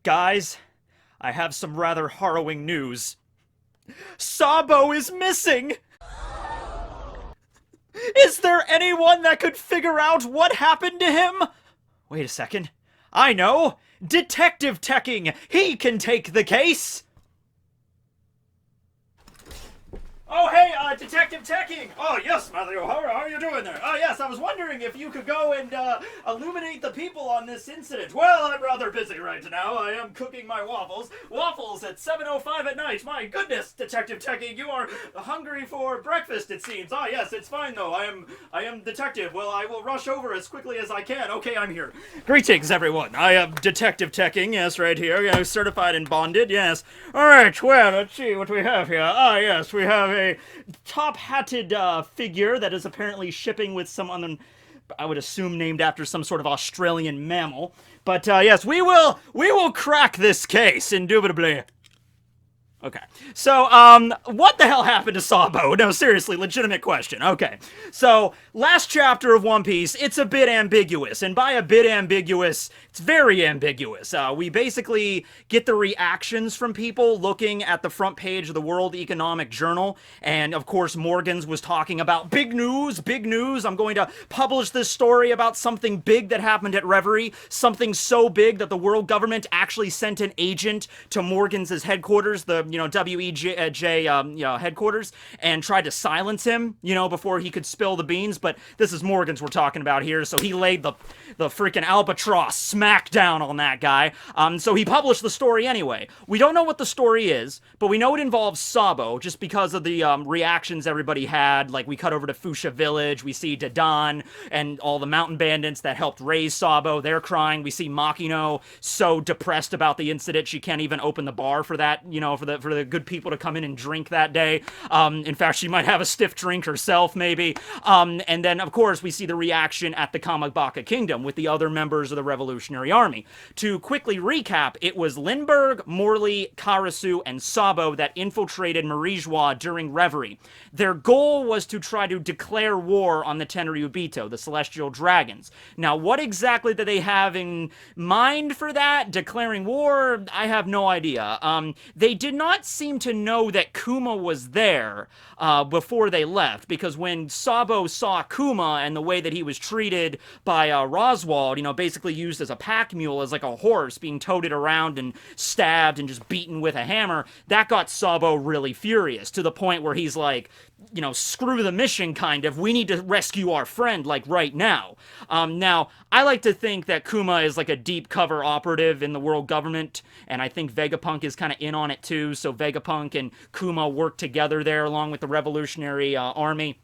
Guys, I have some rather harrowing news. Sabo is missing! Is there anyone that could figure out what happened to him? Wait a second. I know! Detective Tekking! He can take the case! Oh, hey, Detective Tekking! Oh, yes, Matthew, how are you doing there? Oh, yes, I was wondering if you could go and, illuminate the people on this incident. Well, I'm rather busy right now. I am cooking my waffles. Waffles at 7:05 at night. My goodness, Detective Tekking, you are hungry for breakfast, it seems. Ah, yes, it's fine, though. I am Detective. Well, I will rush over as quickly as I can. Okay, I'm here. Greetings, everyone. I am Detective Tekking, yes, right here. You know, certified and bonded, yes. All right, well, let's see what we have here. Ah, yes, we have a top-hatted figure that is apparently shipping with someone, I would assume named after some sort of Australian mammal. But yes, we will crack this case, indubitably. Okay, so, what the hell happened to Sabo? No, seriously, legitimate question. Okay, so, last chapter of One Piece, it's a bit ambiguous, and by a bit ambiguous, it's very ambiguous. We basically get the reactions from people looking at the front page of the World Economic Journal, and of course Morgans was talking about big news, I'm going to publish this story about something big that happened at Reverie, something so big that the world government actually sent an agent to Morgans' headquarters, the WEJ headquarters, and tried to silence him, before he could spill the beans. But this is Morgans we're talking about here, so he laid the freaking albatross smack down on that guy. So he published the story anyway. We don't know what the story is, but we know it involves Sabo, just because of the reactions everybody had. Like, we cut over to Fuchsia Village, we see Dadan and all the mountain bandits that helped raise Sabo, they're crying. We see Makino so depressed about the incident, she can't even open the bar for that, for the good people to come in and drink that day. In fact, she might have a stiff drink herself, maybe. And then, of course, we see the reaction at the Kamabaka Kingdom with the other members of the Revolutionary Army. To quickly recap, it was Lindbergh, Morley, Karasu, and Sabo that infiltrated Marijois during Reverie. Their goal was to try to declare war on the Tenryubito, the Celestial Dragons. Now, what exactly do they have in mind for that? Declaring war? I have no idea. They did not seem to know that Kuma was there before they left, because when Sabo saw Kuma and the way that he was treated by Roswald, basically used as a pack mule, as like a horse, being toted around and stabbed and just beaten with a hammer, that got Sabo really furious, to the point where he's like, screw the mission, kind of. We need to rescue our friend, like, right now. Now, I like to think that Kuma is like a deep cover operative in the world government, and I think Vegapunk is kind of in on it too, so Vegapunk and Kuma work together there along with the Revolutionary Army.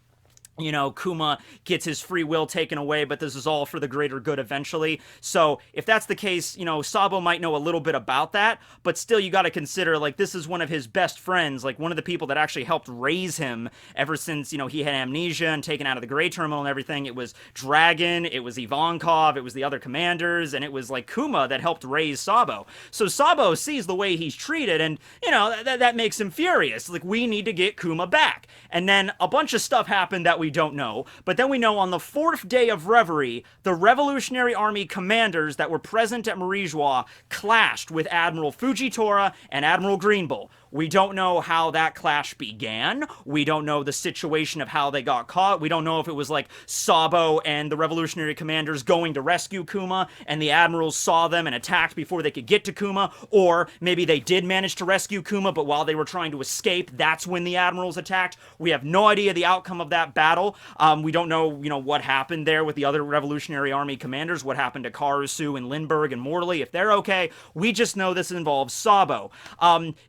Kuma gets his free will taken away, but this is all for the greater good eventually. So, if that's the case, Sabo might know a little bit about that, but still you gotta consider, like, this is one of his best friends, like, one of the people that actually helped raise him ever since, he had amnesia and taken out of the Grey Terminal and everything. It was Dragon, it was Ivankov, it was the other commanders, and it was, like, Kuma that helped raise Sabo. So Sabo sees the way he's treated, and, that makes him furious. Like, we need to get Kuma back. And then a bunch of stuff happened that we don't know, but then we know on the 4th day of Reverie, the Revolutionary Army commanders that were present at Marijois clashed with Admiral Fujitora and Admiral Greenbull. We don't know how that clash began. We don't know the situation of how they got caught. We don't know if it was like Sabo and the Revolutionary commanders going to rescue Kuma, and the admirals saw them and attacked before they could get to Kuma, or maybe they did manage to rescue Kuma, but while they were trying to escape, that's when the admirals attacked. We have no idea the outcome of that battle. We don't know, what happened there with the other Revolutionary Army commanders, what happened to Karasu and Lindbergh and Morley, if they're okay. We just know this involves Sabo.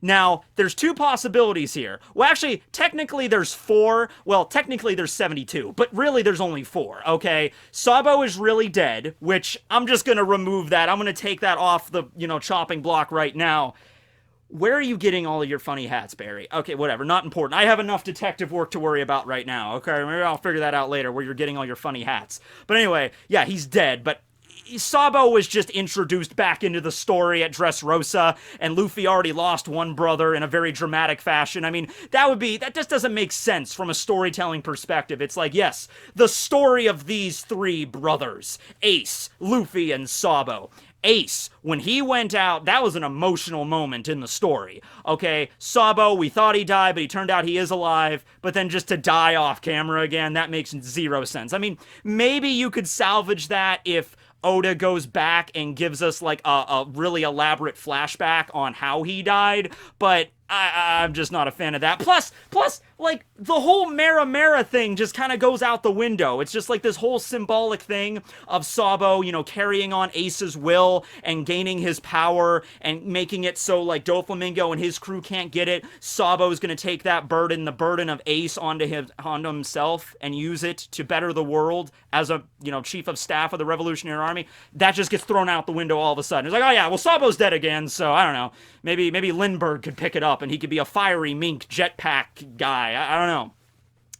Now, there's two possibilities here. Well, actually, technically there's 4. Well, technically there's 72, but really there's only 4, okay? Sabo is really dead, which I'm just gonna remove that. I'm gonna take that off the, chopping block right now. Where are you getting all of your funny hats, Barry? Okay, whatever, not important. I have enough detective work to worry about right now, okay? Maybe I'll figure that out later, where you're getting all your funny hats. But anyway, yeah, he's dead, but Sabo was just introduced back into the story at Dressrosa, and Luffy already lost one brother in a very dramatic fashion. I mean, that just doesn't make sense from a storytelling perspective. It's like, yes, the story of these 3 brothers, Ace, Luffy, and Sabo. Ace, when he went out, that was an emotional moment in the story. Okay, Sabo, we thought he died, but he turned out he is alive. But then just to die off camera again, that makes zero sense. I mean, maybe you could salvage that if Oda goes back and gives us like a really elaborate flashback on how he died, but I'm just not a fan of that. Plus, like, the whole Mera thing just kind of goes out the window. It's just like this whole symbolic thing of Sabo, you know, carrying on Ace's will and gaining his power and making it so, like, Doflamingo and his crew can't get it. Sabo's gonna take that burden, the burden of Ace, onto himself and use it to better the world as a, you know, chief of staff of the Revolutionary Army. That just gets thrown out the window all of a sudden. It's like, oh yeah, well, Sabo's dead again, so I don't know. Maybe Lindbergh could pick it up and he could be a fiery mink jetpack guy. I don't know.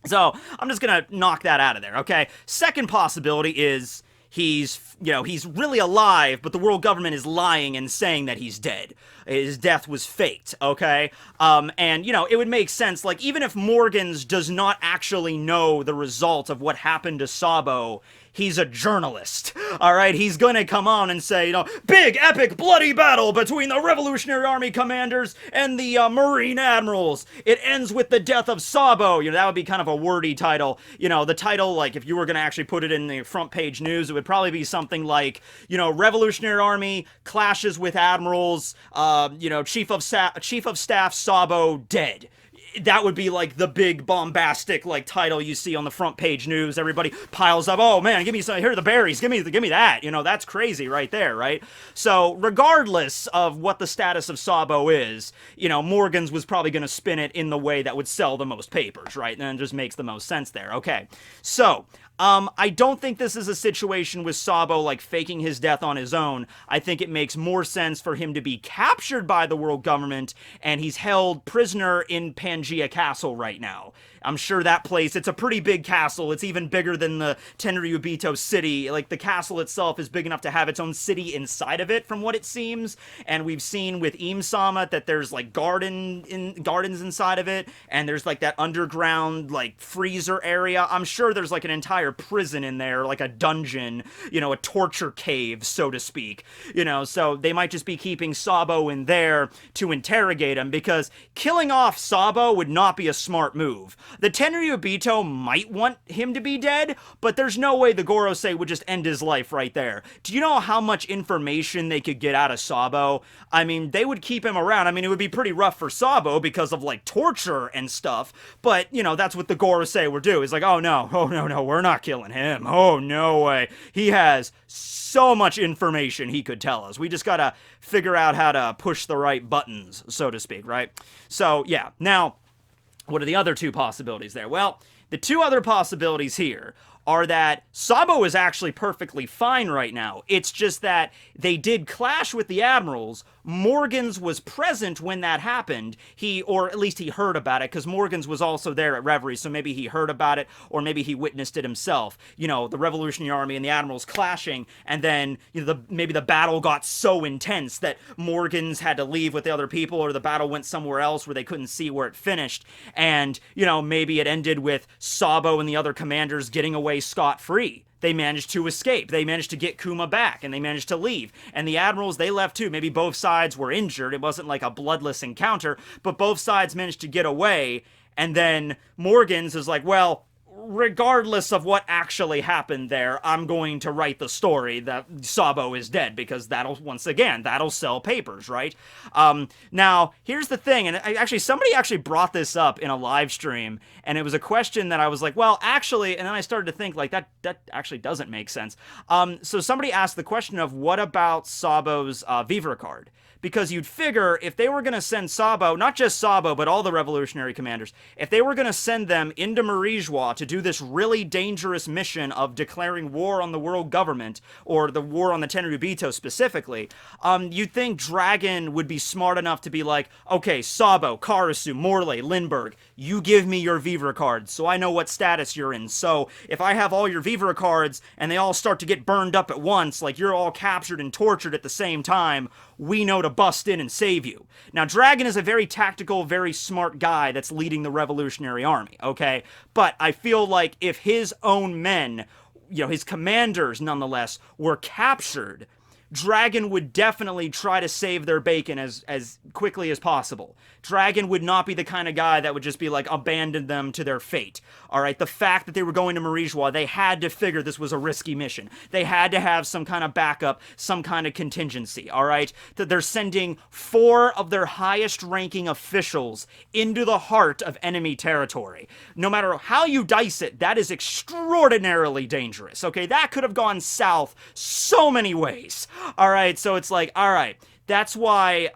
So I'm just gonna knock that out of there, okay? Second possibility is he's really alive, but the world government is lying and saying that he's dead. His death was faked, okay? And, you know, it would make sense, like, even if Morgans does not actually know the result of what happened to Sabo, he's a journalist, all right? He's gonna come on and say, you know, big, epic, bloody battle between the Revolutionary Army commanders and the Marine admirals. It ends with the death of Sabo. You know, that would be kind of a wordy title. You know, the title, like, if you were gonna actually put it in the front page news, it would probably be something like, you know, Revolutionary Army clashes with admirals, you know, Chief of Staff Sabo dead. That would be like the big bombastic like title you see on the front page news. Everybody piles up, oh man, give me some, here are the berries, give me that, you know, that's crazy right there, right? So regardless of what the status of Sabo is, you know, Morgans was probably going to spin it in the way that would sell the most papers, right? And it just makes the most sense there. Okay, so I don't think this is a situation with Sabo, like, faking his death on his own. I think it makes more sense for him to be captured by the world government, and he's held prisoner in Pangaea Castle right now. I'm sure that place, it's a pretty big castle. It's even bigger than the Tenryubito city. Like, the castle itself is big enough to have its own city inside of it, from what it seems. And we've seen with Im-sama that there's, like, gardens inside of it, and there's, like, that underground, like, freezer area. I'm sure there's, like, an entire prison in there, like a dungeon, you know, a torture cave, so to speak. You know, so they might just be keeping Sabo in there to interrogate him, because killing off Sabo would not be a smart move. The Tenryubito might want him to be dead, but there's no way the Gorosei would just end his life right there. Do you know how much information they could get out of Sabo? I mean, they would keep him around. I mean, it would be pretty rough for Sabo because of, like, torture and stuff, but, you know, that's what the Gorosei would do. It's like, oh no, we're not killing him. Oh, no way. He has so much information he could tell us. We just gotta figure out how to push the right buttons, so to speak, right? So, yeah. Now, what are the other two possibilities there? Well, the two other possibilities here are that Sabo is actually perfectly fine right now. It's just that they did clash with the admirals. Morgans was present when that happened. Or at least he heard about it, because Morgans was also there at Reverie, so maybe he heard about it, or maybe he witnessed it himself. You know, the Revolutionary Army and the admirals clashing, and then, you know, maybe the battle got so intense that Morgans had to leave with the other people, or the battle went somewhere else where they couldn't see where it finished. And, you know, maybe it ended with Sabo and the other commanders getting away scot-free. They managed to escape. They managed to get Kuma back, and they managed to leave. And the admirals, they left too. Maybe both sides were injured. It wasn't like a bloodless encounter, but both sides managed to get away. And then Morgans is like, well, regardless of what actually happened there, I'm going to write the story that Sabo is dead, because that'll sell papers, right? Now, here's the thing, and somebody actually brought this up in a live stream, and it was a question that I was like, well, actually, and then I started to think, like, that actually doesn't make sense. So somebody asked the question of, what about Sabo's Vivre card? Because you'd figure if they were going to send Sabo, not just Sabo, but all the revolutionary commanders, if they were going to send them into Marijois to do this really dangerous mission of declaring war on the world government, or the war on the Tenryubito specifically, you'd think Dragon would be smart enough to be like, okay, Sabo, Karasu, Morley, Lindbergh, you give me your Vivre cards so I know what status you're in. So if I have all your Vivre cards and they all start to get burned up at once, like you're all captured and tortured at the same time, we know to bust in and save you. Now, Dragon is a very tactical, very smart guy that's leading the Revolutionary Army, okay? But I feel like if his own men, you know, his commanders nonetheless, were captured, Dragon would definitely try to save their bacon as quickly as possible. Dragon would not be the kind of guy that would just be like, abandon them to their fate. All right, the fact that they were going to Marijois, they had to figure this was a risky mission. They had to have some kind of backup, some kind of contingency, all right? That they're sending 4 of their highest ranking officials into the heart of enemy territory. No matter how you dice it, that is extraordinarily dangerous, okay? That could have gone south so many ways. All right, so it's like, all right, that's why,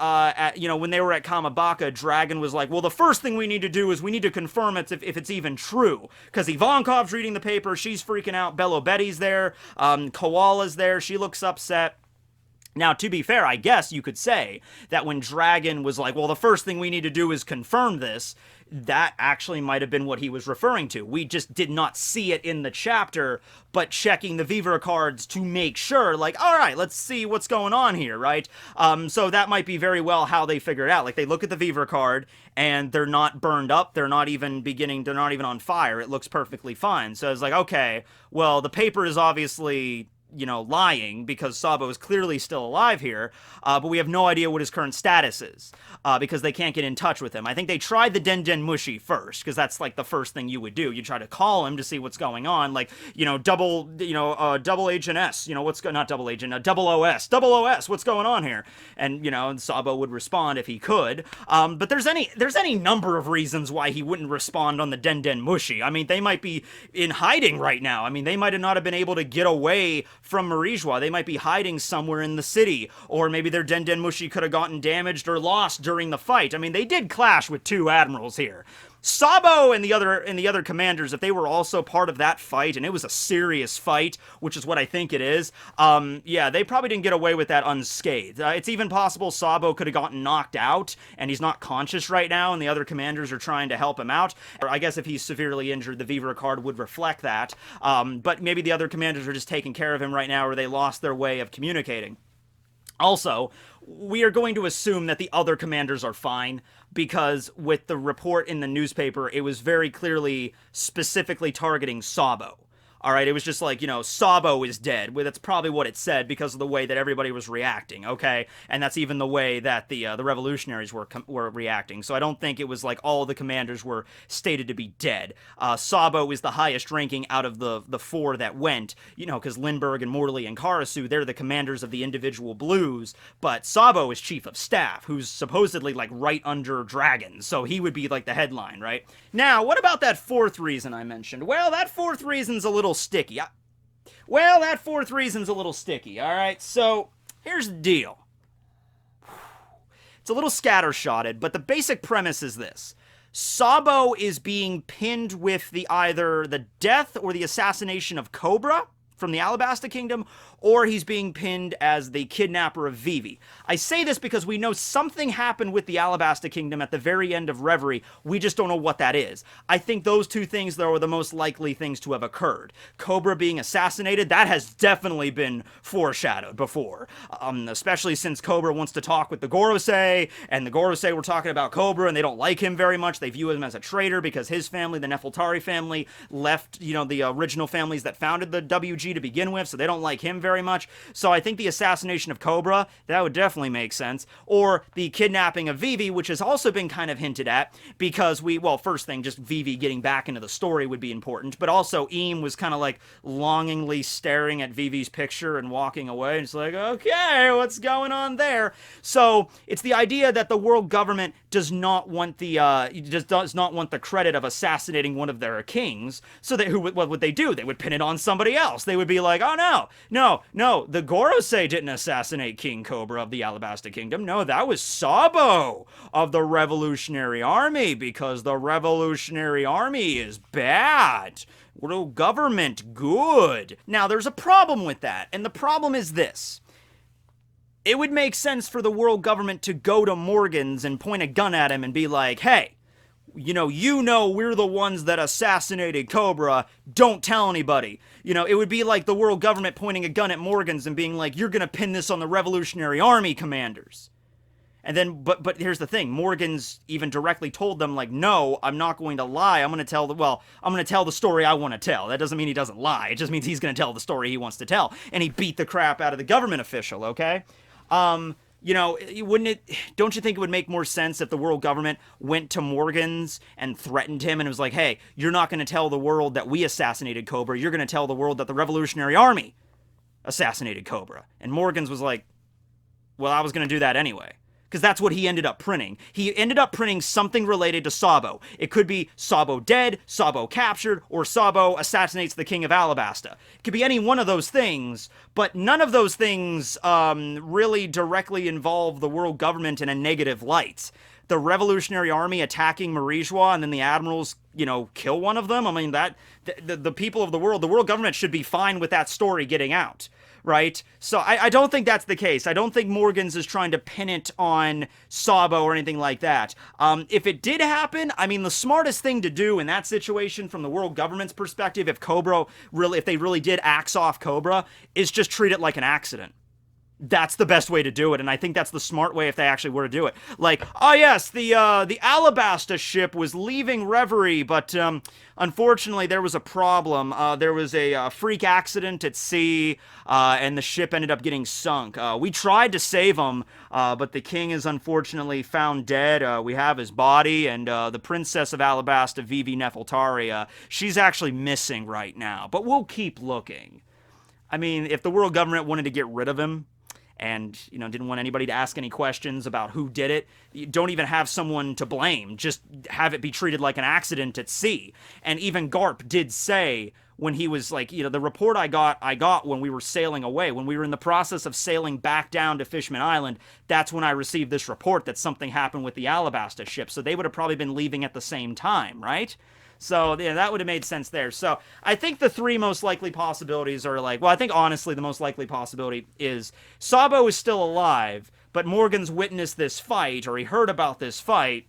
when they were at Kamabaka, Dragon was like, well, the first thing we need to do is we need to confirm if it's even true. Because Ivankov's reading the paper, she's freaking out, Bello Betty's there, Koala's there, she looks upset. Now, to be fair, I guess you could say that when Dragon was like, well, the first thing we need to do is confirm this, that actually might have been what he was referring to. We just did not see it in the chapter, but checking the Vivi cards to make sure, like, all right, let's see what's going on here, right? So that might be very well how they figure it out. Like, they look at the Vivi card, and they're not burned up, they're not even on fire, it looks perfectly fine. So it's like, okay, well, the paper is obviously, lying, because Sabo is clearly still alive here, but we have no idea what his current status is, because they can't get in touch with him. I think they tried the Den Mushi first, because that's, like, the first thing you would do. You try to call him to see what's going on, like, double Agent S, double OS, what's going on here? And, Sabo would respond if he could, but there's any number of reasons why he wouldn't respond on the Den Mushi. I mean, they might be in hiding right now. I mean, they might have not have been able to get away from Marijois. They might be hiding somewhere in the city, or maybe their Den Mushi could have gotten damaged or lost during the fight. I mean, they did clash with 2 admirals here. Sabo and the other commanders, if they were also part of that fight, and it was a serious fight, which is what I think it is, they probably didn't get away with that unscathed. It's even possible Sabo could have gotten knocked out, and he's not conscious right now, and the other commanders are trying to help him out. Or I guess if he's severely injured, the Vivi card would reflect that. But maybe the other commanders are just taking care of him right now, or they lost their way of communicating. Also, we are going to assume that the other commanders are fine, because with the report in the newspaper, it was very clearly specifically targeting Sabo. All right, it was just like, Sabo is dead. Well, that's probably what it said because of the way that everybody was reacting, okay? And that's even the way that the revolutionaries were reacting. So I don't think it was like all the commanders were stated to be dead. Sabo is the highest ranking out of the 4 that went, because Lindbergh and Morley and Karasu, they're the commanders of the individual blues, but Sabo is chief of staff, who's supposedly like right under Dragon, so he would be like the headline, right? Now, what about that 4th reason I mentioned? Well, that 4th reason's a little sticky. All right? So, here's the deal. It's a little scattershotted, but the basic premise is this. Sabo is being pinned with either the death or the assassination of Cobra from the Alabasta Kingdom, or he's being pinned as the kidnapper of Vivi. I say this because we know something happened with the Alabasta Kingdom at the very end of Reverie. We just don't know what that is. I think those 2 things, though, are the most likely things to have occurred. Cobra being assassinated, that has definitely been foreshadowed before. Especially since Cobra wants to talk with the Gorosei, and the Gorosei were talking about Cobra, and they don't like him very much. They view him as a traitor because his family, the Nefeltari family, left, the original families that founded the WG to begin with, so they don't like him very much. So I think the assassination of Cobra, that would definitely make sense. Or the kidnapping of Vivi, which has also been kind of hinted at, because first thing, just Vivi getting back into the story would be important, but also Eam was kind of like longingly staring at Vivi's picture and walking away, and it's like, okay, what's going on there? So it's the idea that the world government does not want the credit of assassinating one of their kings, so what would they do? They would pin it on somebody else. They would be like, oh no, the Gorosei didn't assassinate King Cobra of the Alabasta Kingdom. No, that was Sabo of the Revolutionary Army, because the Revolutionary Army is bad. World government, good. Now, there's a problem with that, and the problem is this. It would make sense for the world government to go to Morgans and point a gun at him and be like, hey, we're the ones that assassinated Cobra, don't tell anybody. It would be like the world government pointing a gun at Morgans and being like, you're gonna pin this on the Revolutionary Army commanders. And then, but here's the thing: Morgan's even directly told them, like, no, I'm not going to lie. I'm going to tell I'm going to tell the story I want to tell. That doesn't mean he doesn't lie. It just means he's going to tell the story he wants to tell. And he beat the crap out of the government official. Okay, you know, don't you think it would make more sense if the world government went to Morgan's and threatened him and was like, hey, you're not going to tell the world that we assassinated Cobra. You're going to tell the world that the Revolutionary Army assassinated Cobra. And Morgan's was like, well, I was going to do that anyway. Because that's what he ended up printing. He ended up printing something related to Sabo. It could be Sabo dead, Sabo captured, or Sabo assassinates the king of Alabasta. It could be any one of those things, but none of those things really directly involve the world government in a negative light. The Revolutionary Army attacking Marijois and then the admirals, you know, kill one of them. I mean, the people of the world government should be fine with that story getting out. Right? So I don't think that's the case. I don't think Morgan's is trying to pin it on Sabo or anything like that. If it did happen, I mean, the smartest thing to do in that situation from the world government's perspective, if they really did axe off Cobra, is just treat it like an accident. That's the best way to do it, and I think that's the smart way if they actually were to do it. Like, oh yes, the Alabasta ship was leaving Reverie, but unfortunately there was a problem. There was a freak accident at sea, and the ship ended up getting sunk. We tried to save him, but the king is unfortunately found dead. We have his body, and the princess of Alabasta, Vivi Nefeltari, she's actually missing right now, but we'll keep looking. I mean, if the world government wanted to get rid of him, and, you know, didn't want anybody to ask any questions about who did it, you don't even have someone to blame. Just have it be treated like an accident at sea. And even Garp did say when he was like, you know, the report I got when we were sailing away, when we were in the process of sailing back down to Fishman Island, that's when I received this report that something happened with the Alabasta ship. So they would have probably been leaving at the same time, right? So, yeah, that would have made sense there. So, I think the three most likely possibilities are like, well, I think honestly the most likely possibility is Sabo is still alive, but Morgan's witnessed this fight, or he heard about this fight,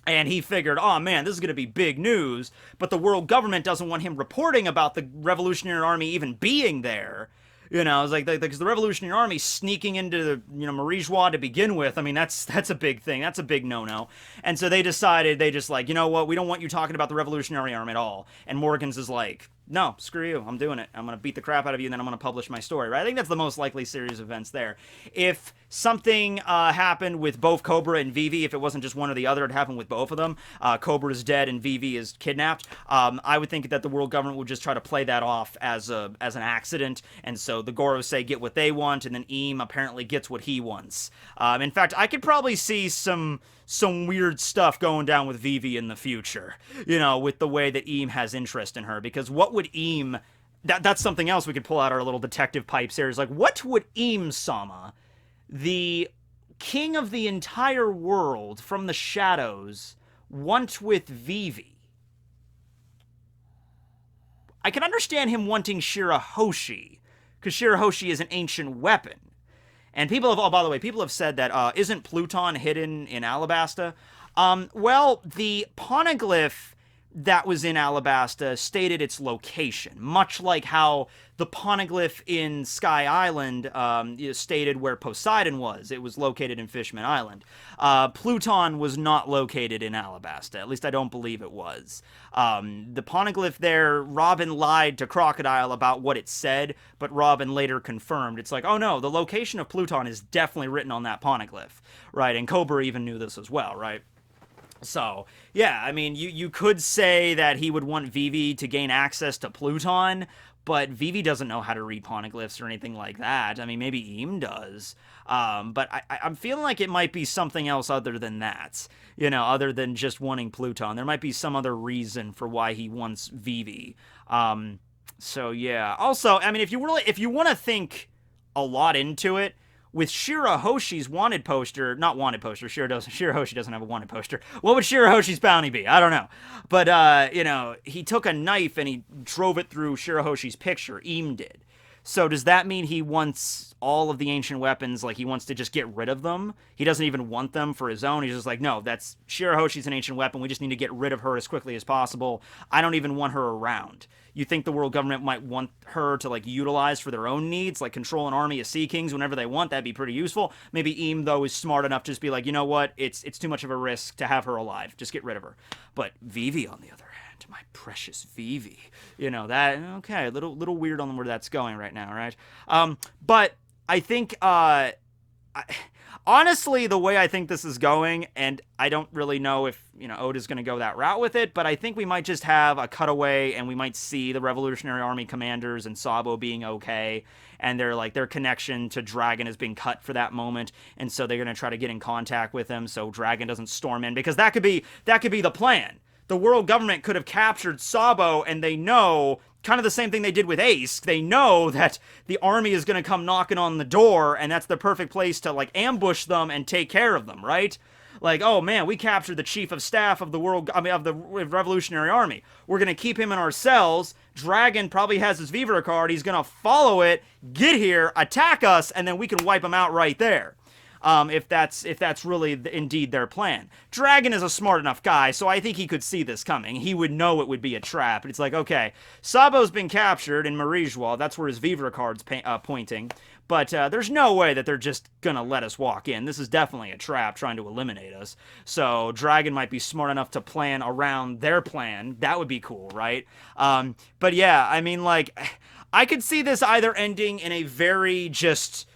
and he figured, oh man, this is going to be big news, but the world government doesn't want him reporting about the Revolutionary Army even being there. You know, it's like, because the Revolutionary Army sneaking into, you know, Marijois to begin with, I mean, that's a big thing. That's a big no-no. And so they decided, they just like, you know what, we don't want you talking about the Revolutionary Army at all. And Morgan's is like, no, screw you, I'm doing it. I'm going to beat the crap out of you, and then I'm going to publish my story, right? I think that's the most likely series of events there. If something happened with both Cobra and Vivi, if it wasn't just one or the other, it happened with both of them. Cobra is dead and Vivi is kidnapped. I would think that the world government would just try to play that off as an accident, and so the Gorosei get what they want, and then Eam apparently gets what he wants. In fact, I could probably see some weird stuff going down with Vivi in the future, you know, with the way that Eam has interest in her, because what would Eam, that's something else we could pull out our little detective pipes here, is like, what would Eam-sama, the king of the entire world from the shadows, want with Vivi? I can understand him wanting Shirahoshi, because Shirahoshi is an ancient weapon. And people have, oh, by the way, people have said that, isn't Pluton hidden in Alabasta? Well, the poneglyph that was in Alabasta stated its location, much like how the poneglyph in Sky Island stated where Poseidon was. It was located in Fishman Island. Pluton was not located in Alabasta. At least I don't believe it was. The poneglyph there, Robin lied to Crocodile about what it said, but Robin later confirmed. It's like, oh no, the location of Pluton is definitely written on that poneglyph, right? And Cobra even knew this as well, right? So, yeah, I mean, you could say that he would want Vivi to gain access to Pluton, but Vivi doesn't know how to read poneglyphs or anything like that. I mean, maybe Eam does. But I'm feeling like it might be something else other than that. You know, other than just wanting Pluton. There might be some other reason for why he wants Vivi. So, yeah. Also, I mean, if you want to think a lot into it, with Shirahoshi's wanted poster, not wanted poster, Shirahoshi doesn't have a wanted poster. What would Shirahoshi's bounty be? I don't know. But, you know, he took a knife and he drove it through Shirahoshi's picture. Eam did. So does that mean he wants all of the ancient weapons, like he wants to just get rid of them? He doesn't even want them for his own. He's just like, no, that's Shirahoshi's an ancient weapon. We just need to get rid of her as quickly as possible. I don't even want her around. You think the world government might want her to like utilize for their own needs, like control an army of Sea Kings whenever they want? That'd be pretty useful. Maybe Eam, though, is smart enough to just be like, you know what? It's too much of a risk to have her alive. Just get rid of her. But Vivi, on the other hand, my precious Vivi, that, okay, a little weird on where that's going right now, right? But I think, honestly, the way I think this is going, and I don't really know if, Oda's going to go that route with it, but I think we might just have a cutaway and we might see the Revolutionary Army commanders and Sabo being okay, and their connection to Dragon has been cut for that moment, and so they're going to try to get in contact with him so Dragon doesn't storm in, because that could be the plan. The world government could have captured Sabo, and they know, kind of the same thing they did with Ace, they know that the army is going to come knocking on the door, and that's the perfect place to, like, ambush them and take care of them, right? Like, oh man, we captured the chief of staff of the Revolutionary Army. We're going to keep him in our cells. Dragon probably has his Viva card. He's going to follow it, get here, attack us, and then we can wipe him out right there. If that's really indeed their plan. Dragon is a smart enough guy, so I think he could see this coming. He would know it would be a trap. It's like, okay, Sabo's been captured in Marijua. That's where his Vivre card's pointing. But there's no way that they're just gonna let us walk in. This is definitely a trap trying to eliminate us. So Dragon might be smart enough to plan around their plan. That would be cool, right? But yeah, I mean, like, I could see this either ending in a very just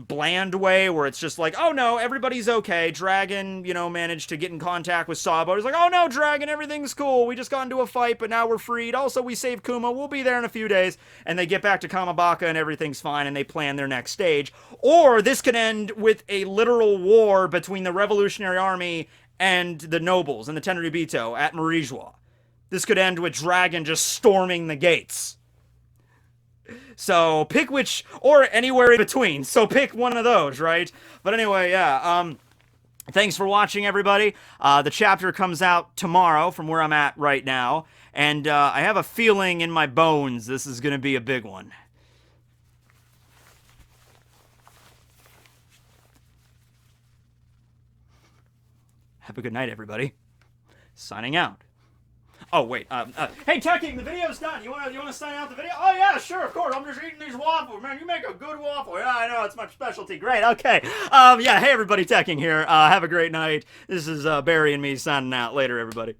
bland way where it's just like, oh no, everybody's okay. Dragon, managed to get in contact with Sabo. He's like, oh no, Dragon, everything's cool. We just got into a fight, but now we're freed. Also, we saved Kuma. We'll be there in a few days. And they get back to Kamabaka and everything's fine and they plan their next stage. Or this could end with a literal war between the Revolutionary Army and the nobles and the Tenryubito at Marijua. This could end with Dragon just storming the gates. So pick which, or anywhere in between. So pick one of those, right? But anyway, yeah. Thanks for watching, everybody. The chapter comes out tomorrow from where I'm at right now. And I have a feeling in my bones this is going to be a big one. Have a good night, everybody. Signing out. Oh, wait, hey, Tekking, the video's done. You wanna sign out the video? Oh, yeah, sure, of course. I'm just eating these waffles. Man, you make a good waffle. Yeah, I know, it's my specialty. Great, okay. Yeah, hey, everybody, Tekking here. Have a great night. This is Barry and me signing out. Later, everybody.